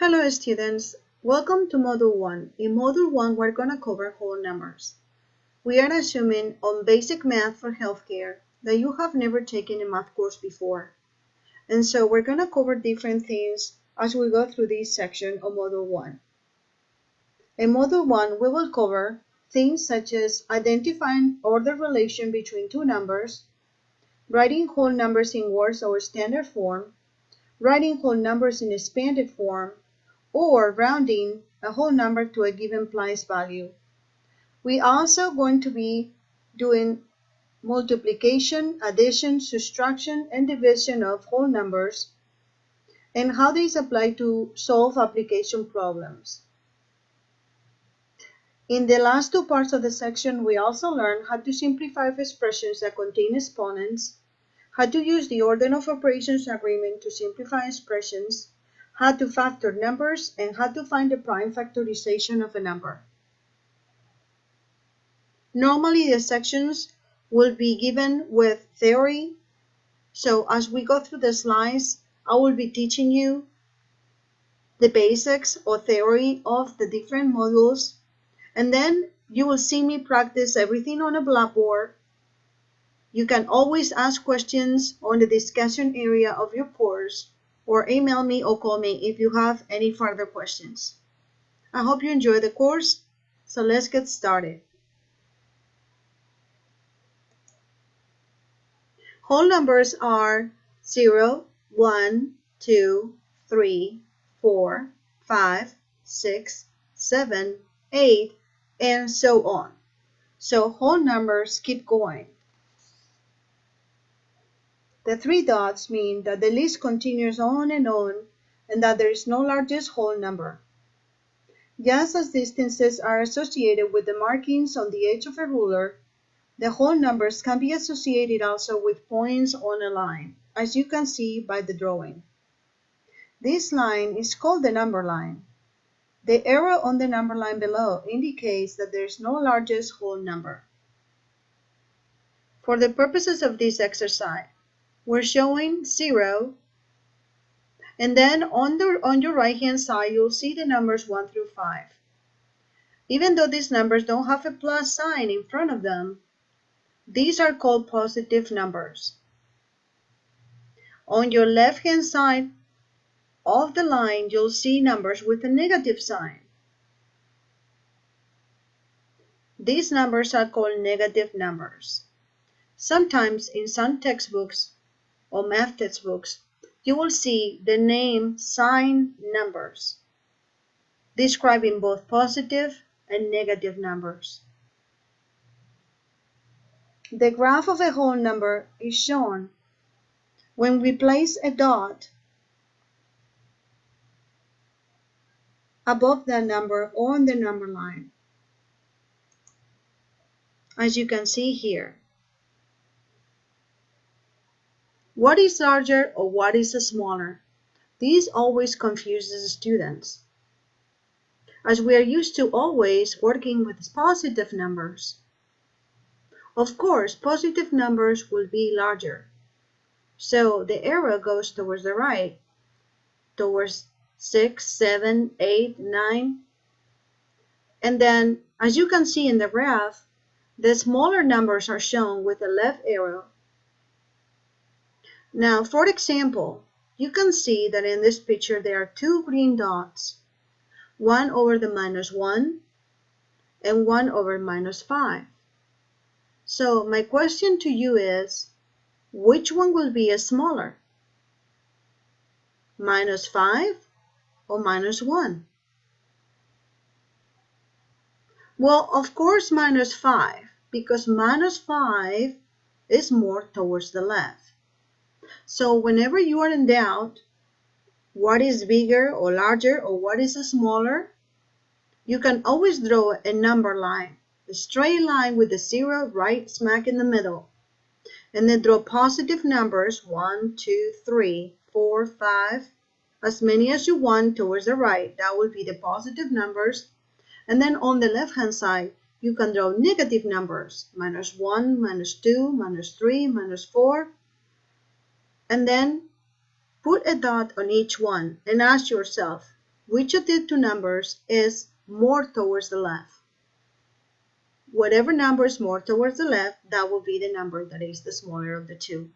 Hello students, welcome to Module 1. In Module 1 we're going to cover whole numbers. We are assuming on basic math for healthcare that you have never taken a math course before. And so we're going to cover different things as we go through this section of Module 1. In Module 1 we will cover things such as identifying order relation between two numbers, writing whole numbers in words or standard form, writing whole numbers in expanded form, or rounding a whole number to a given place value. We also going to be doing multiplication, addition, subtraction, and division of whole numbers and how these apply to solve application problems. In the last two parts of the section, we also learned how to simplify expressions that contain exponents, how to use the order of operations agreement to simplify expressions, how to factor numbers, and how to find the prime factorization of a number. Normally, the sections will be given with theory. So as we go through the slides, I will be teaching you the basics or theory of the different modules. And then you will see me practice everything on a blackboard. You can always ask questions on the discussion area of your course, or email me or call me if you have any further questions. I hope you enjoy the course, so let's get started. Whole numbers are 0, 1, 2, 3, 4, 5, 6, 7, 8, and so on. So whole numbers keep going. The three dots mean that the list continues on and that there is no largest whole number. Just as distances are associated with the markings on the edge of a ruler, the whole numbers can be associated also with points on a line, as you can see by the drawing. This line is called the number line. The arrow on the number line below indicates that there is no largest whole number. For the purposes of this exercise, we're showing 0, and then on your right hand side you'll see the numbers 1 through 5. Even though these numbers don't have a plus sign in front of them, these are called positive numbers. On your left hand side of the line you'll see numbers with a negative sign. These numbers are called negative numbers. Sometimes in some textbooks or math textbooks, you will see the name sign numbers, describing both positive and negative numbers. The graph of a whole number is shown when we place a dot above that number on the number line, as you can see here. What is larger or what is smaller? This always confuses students, as we are used to always working with positive numbers. Of course, positive numbers will be larger, so the arrow goes towards the right, towards 6, 7, 8, 9. And then, as you can see in the graph, the smaller numbers are shown with the left arrow. Now, for example, you can see that in this picture there are two green dots, one over the -1 and one over -5. So my question to you is, which one will be smaller? -5 or -1? Well, of course -5, because -5 is more towards the left. So whenever you are in doubt, what is bigger or larger or what is smaller, you can always draw a number line, a straight line with the 0 right smack in the middle, and then draw positive numbers 1, 2, 3, 4, 5, as many as you want towards the right. That will be the positive numbers. And then on the left hand side, you can draw negative numbers, -1, -2, -3, -4, and then put a dot on each one and ask yourself, which of the two numbers is more towards the left? Whatever number is more towards the left, that will be the number that is the smaller of the two.